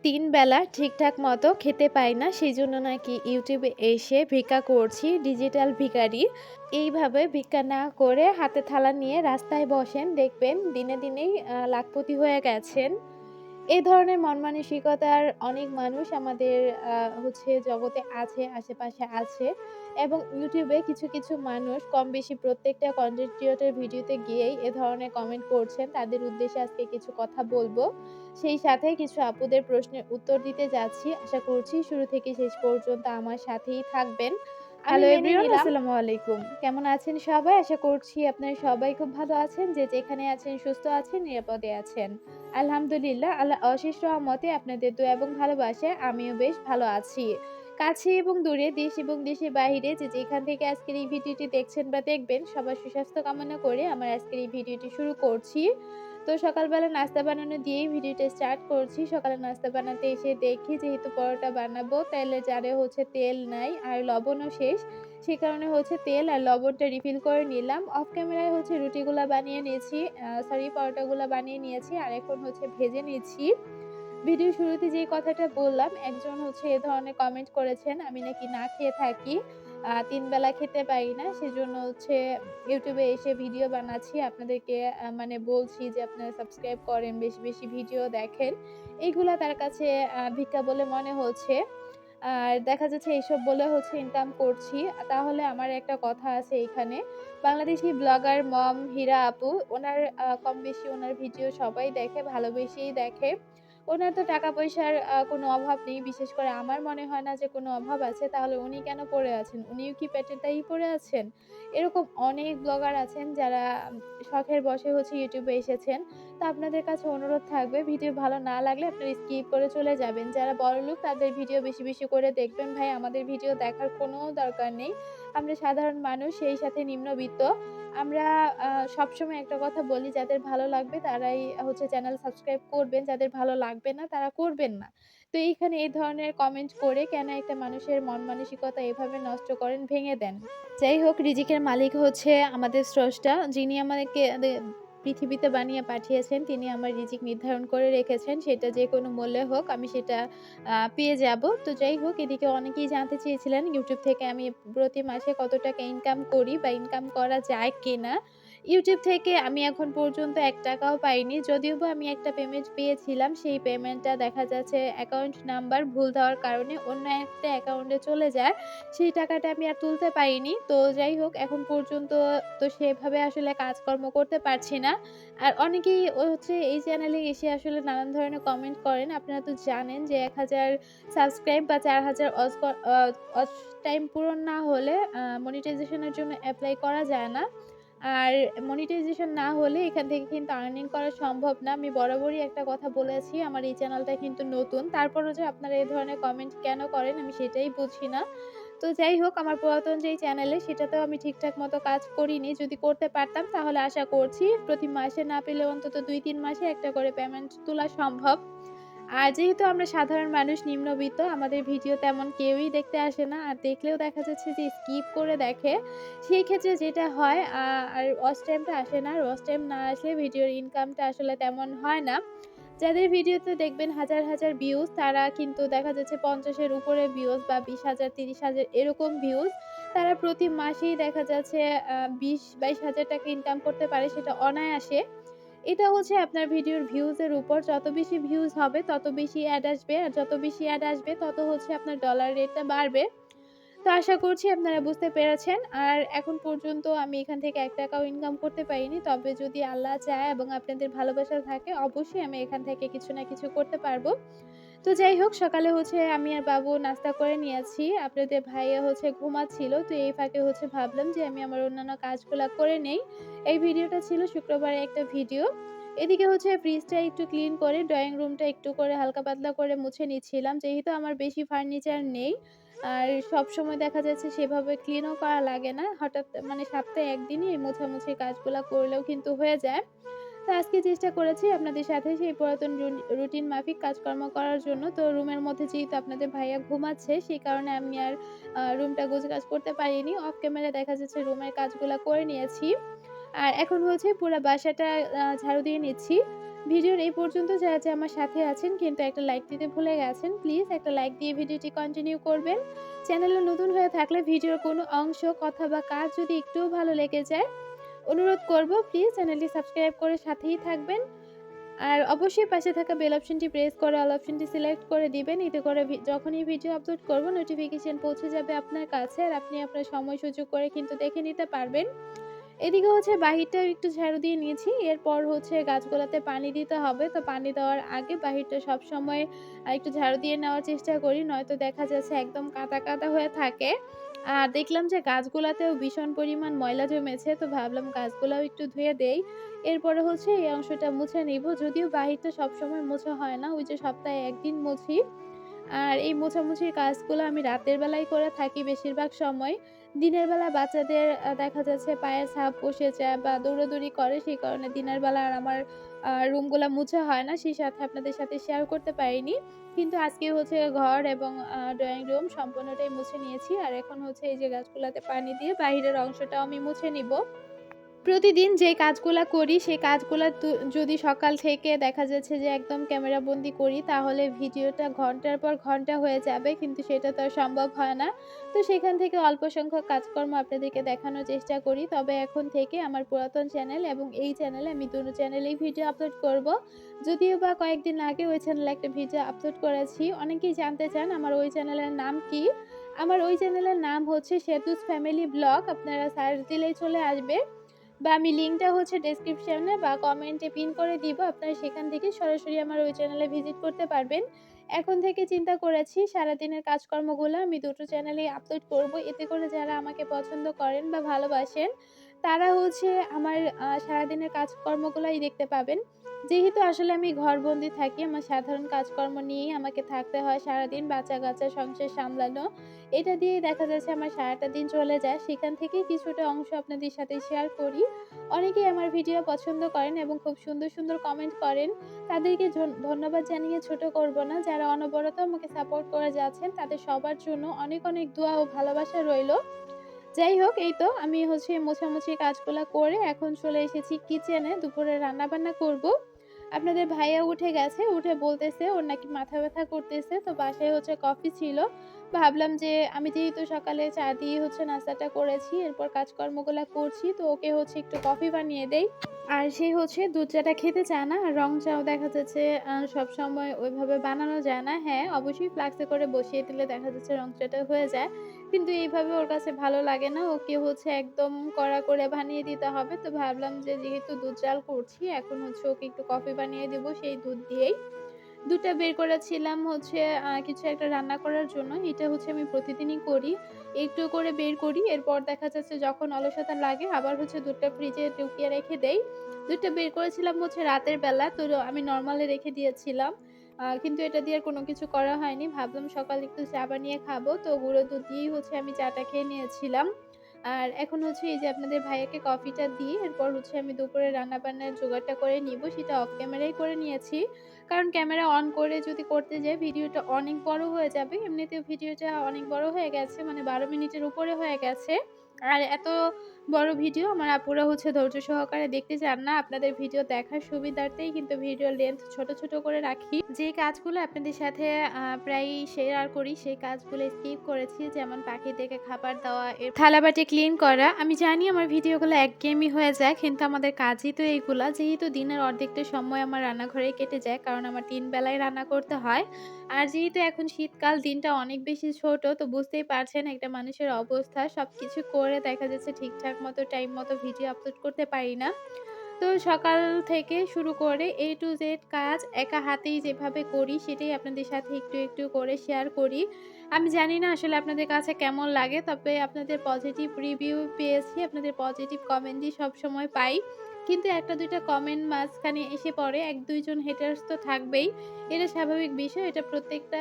৩ বেলা ঠিকঠাক মতো খেতে পাই না। সেজন্য নাকি ইউটিউবে এসে ভিক্ষা করছি, ডিজিটাল ভিখারি। এইভাবে ভিক্ষা না করে হাতে থালা নিয়ে রাস্তায় বসেন, দেখবেন দিনে দিনেই লাখপতি হয়ে গেছেন। এই ধরনের মন মানসিকতার অনেক মানুষ আমাদের জগতে আছে, আশেপাশে আছে এবং YouTube এ কিছু মানুষ কম বেশি প্রত্যেকটা কনটেন্ট ক্রিয়েটর ভিডিওতে গিয়েই এ ধরনের কমেন্ট করছেন। তাদের উদ্দেশ্যে আজকে কিছু কথা বলবো। সেই সাথে কিছু আপুদের প্রশ্নের উত্তর দিতে যাচ্ছি। আশা করছি শুরু থেকে শেষ পর্যন্ত আমার সাথেই থাকবেন। আমি হ্যালো মেনে এভরিওয়ান, নিলাম। আসসালামু আলাইকুম। কেমন আছেন সবাই? আশা করছি আপনারা সবাই খুব ভালো আছেন। যে যেখানে আছেন সুস্থ আছেন, নিরাপদে আছেন। আলহামদুলিল্লাহ, আল্লাহর অশেষ রহমতে আপনাদের দোয়া এবং ভালোবাসায় আমিও বেশ ভালো আছি। কাছে এবং দূরে, দেশ এবং দেশের বাহিরে যে যেখান থেকে আজকের এই ভিডিওটি দেখছেন বা দেখবেন, সবার সুস্বাস্থ্য কামনা করে আমার আজকের এই ভিডিওটি শুরু করছি। তো সকালবেলা নাস্তা বানানো দিয়েই ভিডিওটা স্টার্ট করছি। সকালে নাস্তা বানাতে এসে দেখি যেহেতু পরোটা বানাবো, তাইলে জারে তেল নাই আর লবণও শেষ। সে কারণে তেল আর লবণটা রিফিল করে নিলাম। অফ ক্যামেরায় রুটিগুলা বানিয়ে নিয়েছি। পরোটাগুলা বানিয়ে নিয়েছি। আর এখন ভেজে নিচ্ছি। ভিডিও শুরুতে যেই কথাটা বললাম, একজন এ ধরনের কমেন্ট করেছেন, আমি নাকি না খেয়ে থাকি। ৩ বেলা খেতে পারি না। সেজন্য YouTube এ এসে ভিডিও বানাচ্ছি। আপনাদেরকে মানে বলছি যে আপনারা সাবস্ক্রাইব করেন, বেশি, বেশি ভিডিও দেখেন। এগুলা তার কাছে ভিক্ষা বলে মনে হচ্ছে। আর দেখা যাচ্ছে এইসব বলে ইনকাম করছি। তাহলে আমার একটা কথা আছে এইখানে। বাংলাদেশী ব্লগার মম হীরা আপু, উনার কম বেশি উনার ভিডিও সবাই দেখে, ভালোবেসেই দেখে। উনার তো টাকা পয়সার কোনো অভাব নেই। বিশেষ করে আমার মনে হয় না যে কোনো অভাব আছে। তাহলে উনি কেন পড়ে আছেন? উনিও কি পেটের দায়ী পড়ে আছেন? এরকম অনেক ব্লগার আছেন যারা শখের বশে YouTube এ এসেছেন। তো আপনাদের কাছে অনুরোধ থাকবে ভিডিও ভালো না লাগলে আপনারা স্কিপ করে চলে যাবেন। যারা বড়লোক তাদের ভিডিও বেশি, বেশি করে দেখবেন। ভাই আমাদের ভিডিও দেখার কোনো দরকার নেই। আমরা সাধারণ মানুষ, সেই সাথে নিম্নবিত্ত। আমরা সবসময় একটা কথা বলি, যাদের ভালো লাগবে তারাই চ্যানেল সাবস্ক্রাইব করবেন। যাদের ভালো লাগবে না তারা করবেন না। তো এইখানে এই ধরনের কমেন্ট করে কেন একটা মানুষের মন মানসিকতা এভাবে নষ্ট করেন, ভেঙে দেন। যাই হোক, রিজিকের মালিক আমাদের স্রষ্টা। যিনি আমাদেরকে পৃথিবীতে বানিয়ে পাঠিয়েছেন, তিনি আমার রিজিক নির্ধারণ করে রেখেছেন। সেটা যেকোনো মূল্যে হোক আমি সেটা পেয়ে যাবো। তো যাই হোক, এদিকে অনেকেই জানতে চেয়েছিলেন YouTube থেকে আমি প্রতি মাসে কত টাকা ইনকাম করি বা ইনকাম করা যায় কিনা? YouTube থেকে আমি এখন পর্যন্ত ৳১ ও পাইনি। যদিও বা আমি একটা পেমেন্ট পেয়েছিলাম, সেই পেমেন্টটা দেখা যাচ্ছে অ্যাকাউন্ট নাম্বার ভুল দেওয়ার কারণে অন্য একটা অ্যাকাউন্টে চলে যায়। সেই টাকাটা আমি আর তুলতে পারিনি। তো যাই হোক, এখন পর্যন্ত তো সেভাবে আসলে কাজকর্ম করতে পারছি না। আর অনেকেই এই চ্যানেলে এসে আসলে নানান ধরনের কমেন্ট করেন। আপনারা তো জানেন যে ১,০০০ সাবস্ক্রাইব বা ৪,০০০ ওয়াচ টাইম পূরণ না হলে মনিটাইজেশন এর জন্য এপ্লাই করা যায় না। আর মনিটাইজেশন না হলে এখান থেকে কিন্তু আর্নিং করা সম্ভব না। আমি বরাবরই একটা কথা বলেছি, আমার এই চ্যানেলটা কিন্তু নতুন। তারপরেও যে আপনারা এ ধরনের কমেন্ট কেন করেন আমি সেটাই বুঝি না। তো যাই হোক, আমার পুরাতন যেই চ্যানেলে সেটাতেও আমি ঠিকঠাক মতো কাজ করিনি। যদি করতে পারতাম তাহলে আশা করছি প্রতি মাসে না পেলেও অন্তত ২-৩ মাসে একটা করে পেমেন্ট তোলা সম্ভব। আর যেহেতু আমরা সাধারণ মানুষ, নিম্নবিত্ত, আমাদের ভিডিও তেমন কেউই দেখতে আসে না। আর দেখলেও দেখা যাচ্ছে যে স্কিপ করে দেখে। সেই ক্ষেত্রে যেটা হয় আর ওয়াচ টাইমটা আসে না। আর ওয়াচ টাইম না আসলে ভিডিওর ইনকামটা আসলে তেমন হয় না। যাদের ভিডিওতে দেখবেন হাজার, হাজার ভিউজ, তারা কিন্তু দেখা যাচ্ছে ৫০ এর উপরে ভিউজ বা ২০,০০০, ৩০,০০০ এরকম ভিউজ। তারা প্রতি মাসেই দেখা যাচ্ছে ২০-২২,০০০ টাকা ইনকাম করতে পারে, সেটা অনায়াসে। এটা আপনার ভিডিওর ভিউজ এর উপর। যত বেশি ভিউজ হবে তত বেশি এড আসবে। আর যত বেশি এড আসবে তত আপনার ডলার রেটটা বাড়বে। তো আশা করছি আপনারা বুঝতে পেরেছেন। আর এখন পর্যন্ত আমি এখান থেকে ৳১ ও ইনকাম করতে পারিনি। তবে যদি আল্লাহ চায় এবং আপনাদের ভালোবাসা থাকে, অবশ্যই আমি এখান থেকে কিছু না কিছু করতে পারবো। তো যাই হোক, সকালে আমি আর বাবু নাস্তা করে নিয়েছি। আপনাদের ভাইয়া ঘুমাচ্ছিল। তো এই ফাঁকে ভাবলাম যে আমি আমার অন্যান্য কাজগুলা করে নেই। এই ভিডিওটা ছিল শুক্রবারের একটা ভিডিও। এদিকে ফ্রিজটা একটু ক্লিন করে ড্রয়িং রুমটা একটু করে হালকা পাতলা করে মুছে নিচ্ছিলাম। যেহেতু আমার বেশি ফার্নিচার নেই। আর সবসময় দেখা যাচ্ছে সেভাবে ক্লিনও করা লাগে না। হঠাৎ মানে সপ্তাহে ১ দিনই এই মোছামুছির কাজগুলা করলেও কিন্তু হয়ে যায়। তো আজকে চেষ্টা করেছি আপনাদের সাথে সেই পুরাতন রুটিন মাফিক কাজকর্ম করার জন্য। তো রুমের মধ্যে যেহেতু আপনাদের ভাইয়া ঘুমাচ্ছে, সেই কারণে আমি আর রুমটা গোছগাছ করতে পারিনি। অফ ক্যামেরায় দেখা যাচ্ছে রুমের কাজগুলা করে নিয়েছি। আর এখন পুরা বাসাটা ঝাড়ু দিয়ে নিচ্ছি। ভিডিওর এই পর্যন্ত যারা আমার সাথে আছেন কিন্তু একটা লাইক দিতে ভুলে গেছেন, প্লিজ একটা লাইক দিয়ে ভিডিওটি কন্টিনিউ করবেন। চ্যানেলে নতুন হয়ে থাকলে ভিডিওর কোনো অংশ, কথা বা কাজ যদি একটুও ভালো লেগে যায়, অনুরোধ করব প্লিজ চ্যানেলটি সাবস্ক্রাইব করে সাথেই থাকবেন। আর অবশ্যই পাশে থাকা বেল অপশনটি প্রেস করে অল অপশনটি সিলেক্ট করে দিবেন। এতে করে যখনই ভিডিও আপলোড করব নোটিফিকেশন পৌঁছে যাবে আপনার কাছে আর আপনি আপনার সময় সুযোগ করে কিন্তু দেখে নিতে পারবেন। এদিকে হচ্ছে বাহিরটাও একটু ঝাড়ু দিয়ে নিয়েছি। এরপর হচ্ছে গাছগুলাতে পানি দিতে হবে। তো পানি দেওয়ার আগে বাহিরটা সবসময় একটু ঝাড়ু দিয়ে নেওয়ার চেষ্টা করি। নয়তো দেখা যাচ্ছে একদম কাদা, কাদা হয়ে থাকে। আর দেখলাম যে গাছগুলাতেও ভীষণ পরিমাণ ময়লা জমেছে। তো ভাবলাম গাছগুলাও একটু ধুয়ে দেই। এরপরে হচ্ছে এই অংশটা মুছে নিব। যদিও বাহিরটা সবসময় মোছা হয় না। ওই যে সপ্তাহে ১ দিন মুছি। আর এই মোছামুছির কাজগুলো আমি রাতের বেলায় করে থাকি বেশিরভাগ সময়। দিনের বেলা বাচ্চাদের দেখা যাচ্ছে পায়ের ছাপ বসে যায় বা দৌড়াদৌড়ি করে, সেই কারণে দিনের বেলা আর আমার রুমগুলা মুছা হয় না। সেই সাথে আপনাদের সাথে শেয়ার করতে পারিনি। কিন্তু আজকে হচ্ছে ঘর এবং ড্রয়িং রুম সম্পূর্ণটাই মুছে নিয়েছি। আর এখন হচ্ছে এই যে গাছগুলাতে পানি দিয়ে বাহিরের অংশটাও আমি মুছে নিব। প্রতিদিন যে কাজগুলা করি সেই কাজগুলা যদি সকাল থেকে দেখা যাচ্ছে যে একদম ক্যামেরাবন্দি করি তাহলে ভিডিওটা ঘন্টার পর ঘন্টা হয়ে যাবে। কিন্তু সেটা তো আর সম্ভব হয় না। তো সেখান থেকে অল্প সংখ্যক কাজকর্ম আপনাদেরকে দেখানোর চেষ্টা করি। তবে এখন থেকে আমার পুরাতন চ্যানেল এবং এই চ্যানেলে আমি দুটো চ্যানেলেই ভিডিও আপলোড করব। যদিও বা কয়েকদিন আগে ওই চ্যানেলে একটা ভিডিও আপলোড করেছি। অনেকেই জানতে চান আমার ওই চ্যানেলের নাম কি? আমার ওই চ্যানেলের নাম হচ্ছে সেতুস ফ্যামিলি ব্লগ। আপনারা সার্চ দিলেই চলে আসবে। বা আমি লিঙ্কটা হচ্ছে ডেসক্রিপশনে বা কমেন্টে পিন করে দিব। আপনারা সেখান থেকে সরাসরি আমার ওই চ্যানেলে ভিজিট করতে পারবেন। এখন থেকে চিন্তা করেছি সারাদিনের কাজকর্মগুলো আমি দুটো চ্যানেলেই আপলোড করব। এতে করে যারা আমাকে পছন্দ করেন বা ভালোবাসেন, তারা হচ্ছে আমার সারাদিনের কাজকর্মগুলাই দেখতে পাবেন। যেহেতু আসলে আমি ঘরবন্দি থাকি, আমার সাধারণ কাজকর্ম নিয়েই আমাকে থাকতে হয় সারাদিন, বাচ্চা-কাচ্চা, সংসার সামলানো। এটা দিয়েই দেখা যাচ্ছে আমার সারাটা দিন চলে যায়। সেখান থেকেই কিছুটা অংশ আপনাদের সাথে শেয়ার করি। অনেকেই আমার ভিডিও পছন্দ করেন এবং খুব সুন্দর, সুন্দর কমেন্ট করেন। তাদেরকে ধন্যবাদ জানিয়ে ছোট করব না। যারা অনবরত আমাকে সাপোর্ট করে যাচ্ছেন তাদের সবার জন্য অনেক, অনেক দোয়া ও ভালোবাসা রইলো। যাই হোক, এই তো আমি হচ্ছে মোছামুছির কাজগুলা করে এখন চলে এসেছি কিচেনে। দুপুরে রান্নাবান্না করব। আপনাদের ভাইয়া উঠে গেছে। উঠে বলতেছে ওর নাকি মাথা ব্যথা করতেছে। তো বাসায় হচ্ছে কফি ছিল। ভাবলাম যে আমি যেহেতু সকালে চা দিয়ে হচ্ছে নাস্তাটা করেছি, এরপর কাজকর্মগুলা করছি। তো ওকে হচ্ছে একটু কফি বানিয়ে দেই। আর সে হচ্ছে দুধ চাটা খেতে চায় না। আর রং চাও দেখা যাচ্ছে সবসময় ওইভাবে বানানো যায় না। হ্যাঁ, অবশ্যই ফ্লাক্সে করে বসিয়ে দিলে দেখা যাচ্ছে রং চাটা হয়ে যায়। কিন্তু এইভাবে ওর কাছে ভালো লাগে না। ওকে হচ্ছে একদম কড়া করে বানিয়ে দিতে হবে। তো ভাবলাম যে যেহেতু দুধ জাল করছি, এখন হচ্ছে ওকে একটু কফি বানিয়ে দিব সেই দুধ দিয়েই। দুধটা বের করেছিলাম হচ্ছে কিছু একটা রান্না করার জন্য। এটা হচ্ছে আমি প্রতিদিনই করি। একটু করে বের করি। এরপর দেখা যাচ্ছে যখন অলসতা লাগে আবার হচ্ছে দুধটা ফ্রিজে ঢুকিয়ে রেখে দেই। দুধটা বের করেছিলাম হচ্ছে রাতের বেলা। তো আমি নরমালে রেখে দিয়েছিলাম। কিন্তু এটা দিয়ে আর কোনো কিছু করা হয়নি। ভাবলাম সকালে একটু চা বানিয়ে খাবো। তো গুঁড়ো দুধ দিয়েই হচ্ছে আমি চাটা খেয়ে নিয়েছিলাম। আর এখন হচ্ছে এই যে আপনাদের ভাইয়াকে কফিটা দিয়ে এরপর হচ্ছে আমি দুপুরে রান্না-বান্নার জোগাড়টা করে নিবো। সেটা অফ ক্যামেরাই করে নিয়েছি। কারণ ক্যামেরা অন করে যদি করতে যাই ভিডিওটা অনেক বড় হয়ে যাবে। এমনিতেও ভিডিওটা অনেক বড় হয়ে গেছে। মানে ১২ মিনিটের উপরে হয়ে গেছে। আর এত বড় ভিডিও আমার আপুরা হচ্ছে ধৈর্য সহকারে দেখতে চান না। আপনাদের ভিডিও দেখার সুবিধার্থেই কিন্তু ভিডিও লেন্থ ছোট, ছোট করে রাখি। যে কাজগুলো আপনাদের সাথে প্রায়ই শেয়ার করি সেই কাজগুলো স্কিপ করেছি। যেমন পাখিদেরকে খাবার দেওয়া, থালাবাটি ক্লিন করা। আমি জানি আমার ভিডিওগুলো একঘেয়েমি হয়ে যায় কিন্তু আমাদের কাজই তো এইগুলা। যেহেতু দিনের অর্ধেকটা সময় আমার রান্নাঘরেই কেটে যায় কারণ আমার ৩ বেলায় রান্না করতে হয়। আর যেহেতু এখন শীতকাল দিনটা অনেক বেশি ছোট তো বুঝতেই পারছেন একটা মানুষের অবস্থা। সবকিছু করে দেখা যাচ্ছে ঠিকঠাক মতো টাইম মতো ভিডিও আপলোড করতে পারি না। তো সকাল থেকে শুরু করে A to Z কাজ একা হাতেই যেভাবে করি সেটাই আপনাদের সাথে একটু, একটু করে শেয়ার করি। আমি জানি না আসলে আপনাদের কাছে কেমন লাগে। তবে আপনাদের পজিটিভ রিভিউ পেয়েছি, আপনাদের পজিটিভ কমেন্টই সবসময় পাই। কিন্তু ১ টা ২ টা কমেন্ট মাঝখানে এসে পড়ে। ১-২ জন হেটার্স তো থাকবেই। এটা স্বাভাবিক বিষয়। এটা প্রত্যেকটা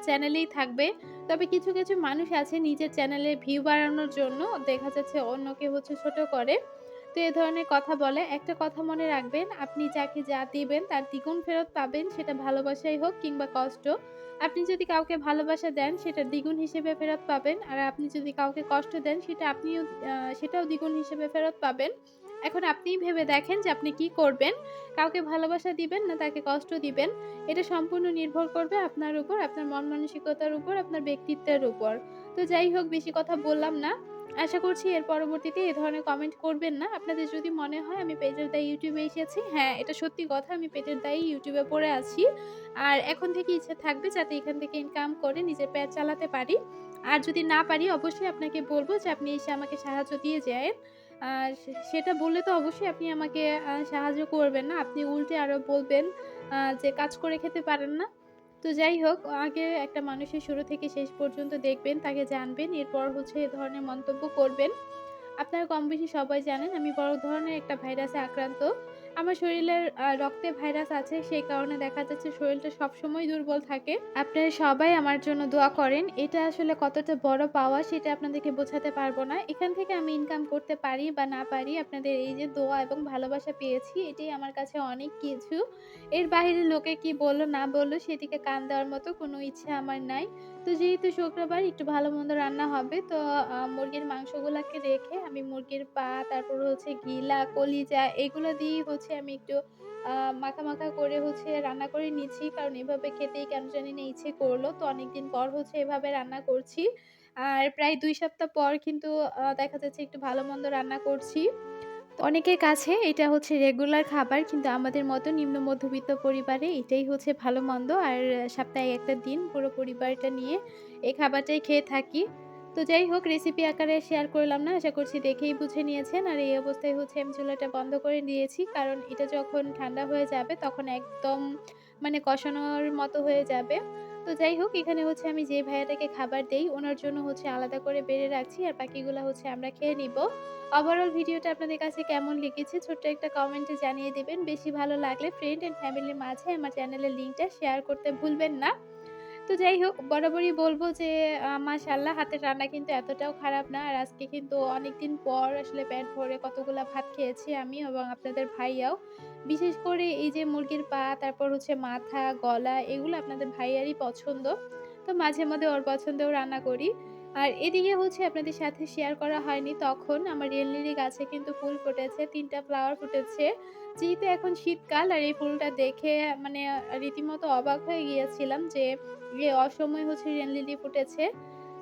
চ্যানেলেই থাকবে। তবে কিছু, কিছু মানুষ আছে নিজের চ্যানেলে ভিউ বাড়ানোর জন্য দেখা যাচ্ছে অন্যকে হচ্ছে ছোট করে। তো এ ধরনের কথা বলে। একটা কথা মনে রাখবেন, আপনি যাকে যা দিবেন তার দ্বিগুণ ফেরত পাবেন। সেটা ভালোবাসাই হোক কিংবা কষ্ট। আপনি যদি কাউকে ভালোবাসা দেন সেটা দ্বিগুণ হিসেবে ফেরত পাবেন। আর আপনি যদি কাউকে কষ্ট দেন সেটা আপনিও সেটাও দ্বিগুণ হিসেবে ফেরত পাবেন। এখন আপনিই ভেবে দেখেন যে আপনি কি করবেন? কাউকে ভালোবাসা দিবেন না তাকে কষ্ট দিবেন? এটা সম্পূর্ণ নির্ভর করবে আপনার উপর, আপনার মন মানসিকতার উপর, আপনার ব্যক্তিত্বের উপর। তো যাই হোক বেশি কথা বললাম না। আশা করছি এর পরবর্তীতে এ ধরনের কমেন্ট করবেন না। আপনাদের যদি মনে হয় আমি পেটের দায়ে YouTube এ এসেছি, হ্যাঁ, এটা সত্যি কথা আমি পেটের দায়েই YouTube এ পড়ে আছি। আর এখন থেকে ইচ্ছা থাকবে যাতে এখান থেকে ইনকাম করে নিজের পেট চালাতে পারি। আর যদি না পারি অবশ্যই আপনাকে বলব যে আপনি এসে আমাকে সাহায্য দিয়ে যায়েন। সেটা বললে তো অবশ্যই আপনি আমাকে সাহায্য করবেন না। আপনি উল্টে আরো বলবেন যে কাজ করে খেতে পারেন না। তো যাই হোক, আগে একটা মানুষের শুরু থেকে শেষ পর্যন্ত দেখবেন, তাকে জানবেন। এরপর হচ্ছে এ ধরনের মন্তব্য করবেন। আপনারা কমবেশি সবাই জানেন আমি বড় ধরনের একটা ভাইরাসে আক্রান্ত। আমার শরীরের রক্তে ভাইরাস আছে সেই কারণে দেখা যাচ্ছে শরীরটা সবসময় দুর্বল থাকে। আপনারা সবাই আমার জন্য দোয়া করেন। এটা আসলে কতটা বড় পাওয়া সেটা আপনাদেরকে বোঝাতে পারব না। এখান থেকে আমি ইনকাম করতে পারি বা না পারি আপনাদের এই যে দোয়া এবং ভালোবাসা পেয়েছি এটাই আমার কাছে অনেক কিছু। এর বাহিরে লোকে কি বলল না বলল সেদিকে কান দেওয়ার মতো কোনো ইচ্ছা আমার নাই। তো যেহেতু শুক্রবার একটু ভালো-মন্দ রান্না হবে। তো মুরগির মাংসগুলাকে রেখে আমি মুরগির পা, তারপর হচ্ছে গিলা, কলিজা এগুলো দিয়েই হচ্ছে আমি একটু আ মাখা করে হচ্ছে রান্না করে নিচ্ছি। কারণ এভাবে খেতেই কেন জানি না ইচ্ছে করল। তো অনেকদিন পর হচ্ছে এভাবে রান্না করছি। আর প্রায় ২ সপ্তাহ পর কিন্তু দেখা যাচ্ছে একটু ভালো-মন্দ রান্না করছি। তো অনেকের কাছে এটা হচ্ছে রেগুলার খাবার। কিন্তু আমাদের মতো নিম্ন মধ্যবিত্ত পরিবারে এটাই হচ্ছে ভালো-মন্দ। আর সপ্তাহে একটা দিন পুরো পরিবারটা নিয়ে এই খাবারটাই খেয়ে থাকি। তো যাই হোক রেসিপি আকারে শেয়ার করলাম না। আশা করছি দেখেই বুঝে নিয়েছেন। আর এই অবস্থায় হচ্ছে আমি চুলাটা বন্ধ করে দিয়েছি। কারণ এটা যখন ঠান্ডা হয়ে যাবে তখন একদম মানে কষানোর মতো হয়ে যাবে। তো যাই হোক এখানে হচ্ছে আমি যে ভাইয়াটাকে খাবার দেই উনার জন্য হচ্ছে আলাদা করে বেড়ে রাখছি। আর বাকিগুলা হচ্ছে আমরা খেয়ে নিবো। ওভারঅল ভিডিওটা আপনাদের কাছে কেমন লেগেছে ছোট্ট একটা কমেন্টে জানিয়ে দিবেন। বেশি ভালো লাগলে ফ্রেন্ড অ্যান্ড ফ্যামিলির মাঝে আমার চ্যানেলের লিংকটা শেয়ার করতে ভুলবেন না। তো যাই হোক বরাবরই বলব যে মাশাআল্লাহ হাতের রান্না কিন্তু এতটাও খারাপ না। আর আজকে কিন্তু অনেকদিন পর আসলে পেট ভরে কতগুলা ভাত খেয়েছি আমি এবং আপনাদের ভাইয়াও। বিশেষ করে এই যে মুরগির পা, তারপর হচ্ছে মাথা, গলা এগুলো আপনাদের ভাইয়ারই পছন্দ। তো মাঝে মধ্যে ওর পছন্দেও রান্না করি। আর এদিকে হচ্ছে আপনাদের সাথে শেয়ার করা হয়নি তখন আমার রিয়েল লিলি গাছে কিন্তু ফুল ফুটেছে। ৩ টা ফ্লাওয়ার ফুটেছে। যেহেতু এখন শীতকাল আর এই ফুলটা দেখে মানে রীতিমতো অবাক হয়ে গিয়েছিলাম যে অসময়ে হচ্ছে রিয়েল লিলি ফুটেছে।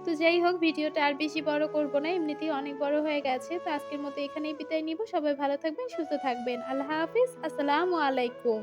তো যাই হোক ভিডিওটা আর বেশি বড় করব না। এমনিতেই অনেক বড় হয়ে গেছে। তো আজকের মতো এখানেই বিদায় নিব। সবাই ভালো থাকবেন, সুস্থ থাকবেন। আল্লাহ হাফিজ। আসসালামু আলাইকুম।